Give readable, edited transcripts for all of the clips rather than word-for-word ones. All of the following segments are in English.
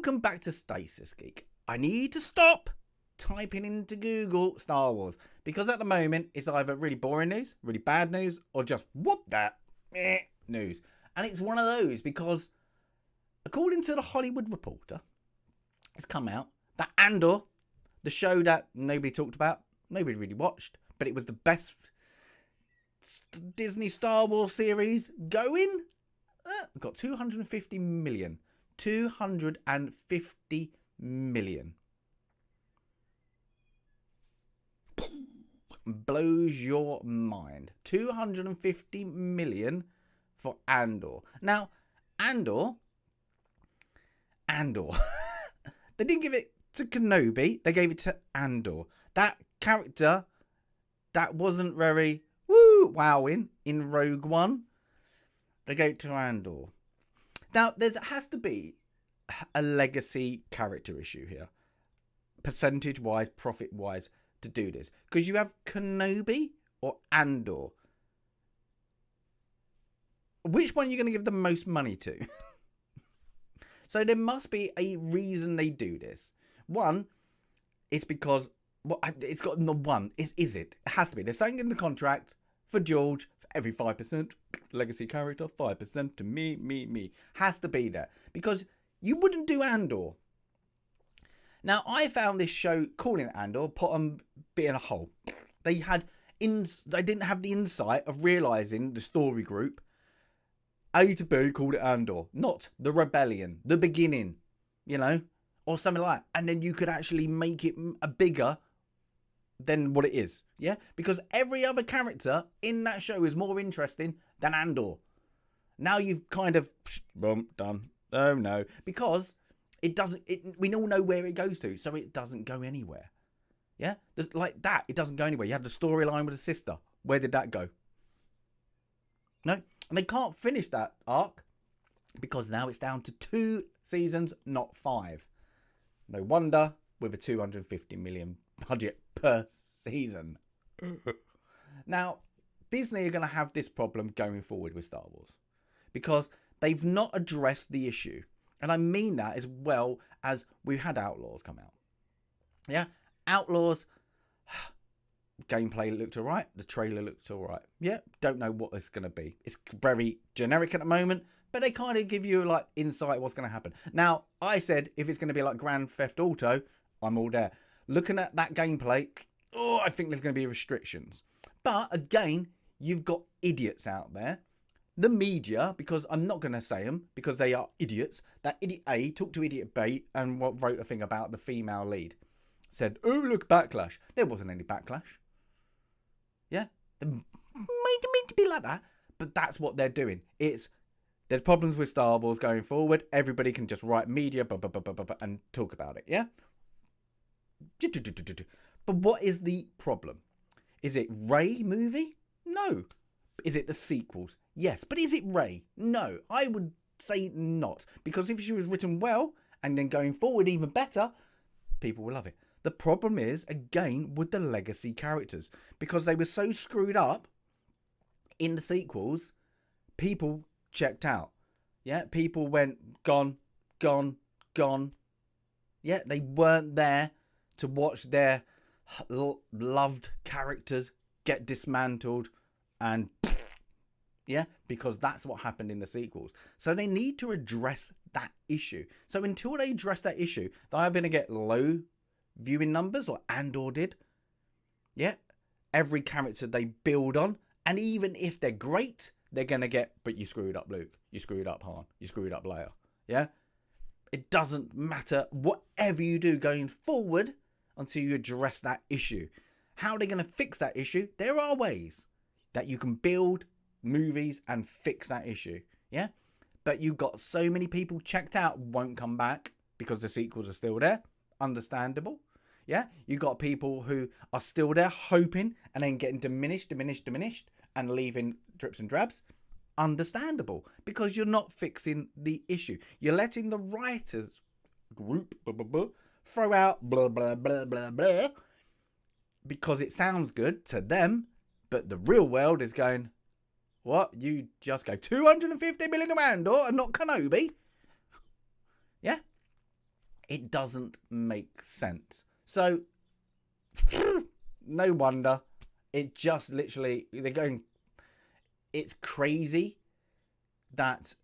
Welcome back to Stasis, Geek. I need to stop typing into Google Star Wars because at the moment it's either really boring news, really bad news, or just what that news. And it's one of those because according to the Hollywood Reporter, it's come out that Andor, the show that nobody talked about, nobody really watched, but it was the best Disney Star Wars series going, got 250 million. 250 million. Blows your mind. 250 million for Andor. Now, Andor. They didn't give it to Kenobi. They gave it to Andor. That character that wasn't very wowing in Rogue One. They gave it to Andor. Now, there has to be a legacy character issue here. Percentage-wise, profit-wise, to do this. Because you have Kenobi or Andor. Which one are you going to give the most money to? So there must be a reason they do this. One, it's because it's got the one. Is it? It has to be. There's something in the contract for George for every 5%. Legacy character, 5% to me. Has to be there. Because you wouldn't do Andor. Now, I found this show, calling it Andor, put on bit in a hole. They didn't have the insight of realising the story group A to B called it Andor, not the rebellion, the beginning, or something like that. And then you could actually make it a bigger than what it is, yeah? Because every other character in that show is more interesting than Andor. Now you've kind of, boom, done. Oh no, because we all know where it goes to, so it doesn't go anywhere. Yeah? Like that, it doesn't go anywhere. You had the storyline with the sister. Where did that go? No? And they can't finish that arc because now it's down to 2 seasons, not 5. No wonder with a 250 million budget per season. Now, Disney are going to have this problem going forward with Star Wars because they've not addressed the issue. And I mean that as well as we've had Outlaws come out. Yeah, Outlaws, gameplay looked alright. The trailer looked alright. Yeah, don't know what it's going to be. It's very generic at the moment, but they kind of give you like insight what's going to happen. Now, I said if it's going to be like Grand Theft Auto, I'm all there. Looking at that gameplay, I think there's going to be restrictions. But again, you've got idiots out there. The media, because I'm not going to say them, because they are idiots. That idiot A talked to idiot B and wrote a thing about the female lead. Said, oh, look, backlash. There wasn't any backlash. Yeah? They made it to be like that. But that's what they're doing. There's problems with Star Wars going forward. Everybody can just write media and talk about it. Yeah? But what is the problem? Is it Rey movie? No. Is it the sequels? Yes. But is it Rey? No. I would say not. Because if she was written well and then going forward even better, people will love it. The problem is, again, with the legacy characters. Because they were so screwed up in the sequels, people checked out. Yeah, people went, gone. Yeah, they weren't there to watch their loved characters get dismantled and yeah, because that's what happened in the sequels. So they need to address that issue. So until they address that issue, they're either going to get low viewing numbers like Andor did. Yeah, every character they build on, and even if they're great, they're going to get, but you screwed up Luke, you screwed up Han, you screwed up Leia. Yeah, it doesn't matter whatever you do going forward until you address that issue. How are they going to fix that issue? There are ways that you can build movies and fix that issue. Yeah, but you've got so many people checked out, won't come back because the sequels are still there. Understandable. Yeah, you got people who are still there hoping and then getting diminished and leaving drips and drabs. Understandable, because you're not fixing the issue. You're letting the writers group throw out blah blah blah blah blah because it sounds good to them, but the real world is going, what? You just gave 250 million to Andor and not Kenobi? Yeah? It doesn't make sense. So, no wonder. It just literally, they're going, it's crazy that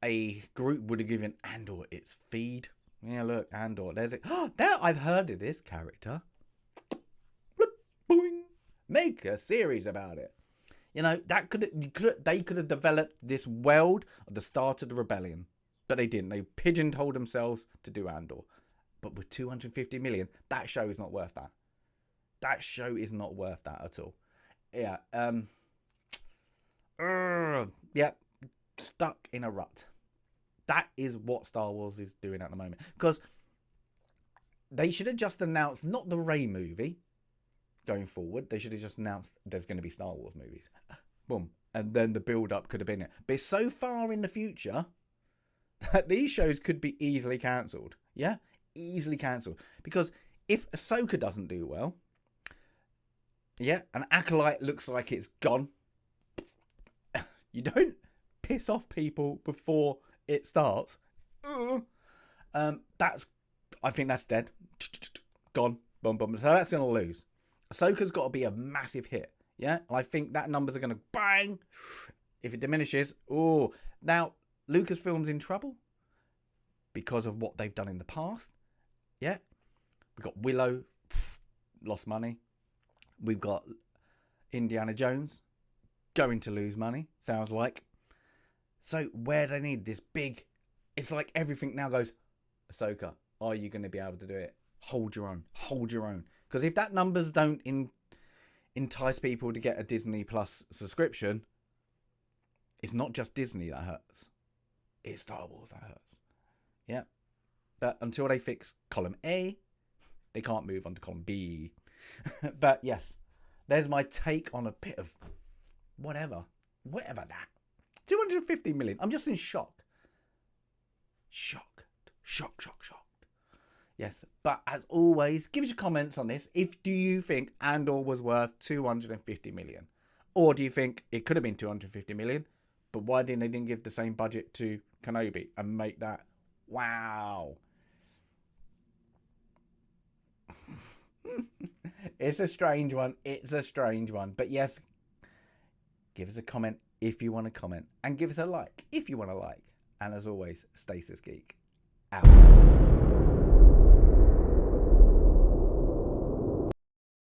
a group would have given Andor its feed. Yeah, look, Andor. There's it. Oh, there, I've heard of this character. Boing. Make a series about it. You know, they could have developed this world at the start of the rebellion, but they didn't. They pigeonholed themselves to do Andor. But with 250 million, that show is not worth that. That show is not worth that at all. Yeah. Yeah. Stuck in a rut. That is what Star Wars is doing at the moment. Because they should have just announced not the Rey movie going forward. They should have just announced there's going to be Star Wars movies. Boom. And then the build-up could have been it. But it's so far in the future that these shows could be easily cancelled. Yeah? Easily cancelled. Because if Ahsoka doesn't do well, yeah, an Acolyte looks like it's gone. You don't piss off people before it starts. I think that's dead. Gone. Boom, boom. So that's going to lose. Ahsoka's got to be a massive hit. Yeah? And I think that numbers are going to bang. If it diminishes. Oh. Now, Lucasfilm's in trouble because of what they've done in the past. Yeah? We've got Willow. Lost money. We've got Indiana Jones. Going to lose money. Sounds like. So where they need this big... It's like everything now goes, Ahsoka, are you going to be able to do it? Hold your own. Hold your own. Because if that numbers don't entice people to get a Disney Plus subscription, it's not just Disney that hurts. It's Star Wars that hurts. Yeah. But until they fix column A, they can't move on to column B. But yes, there's my take on a bit of whatever that. 250 million. I'm just in shock. Shocked. Yes, but as always, give us your comments on this. Do you think Andor was worth 250 million? Or do you think it could have been 250 million, but why didn't they give the same budget to Kenobi and make that? Wow. It's a strange one. But yes, give us a comment if you want to comment. And give us a like if you want to like. And as always, Stasis Geek out.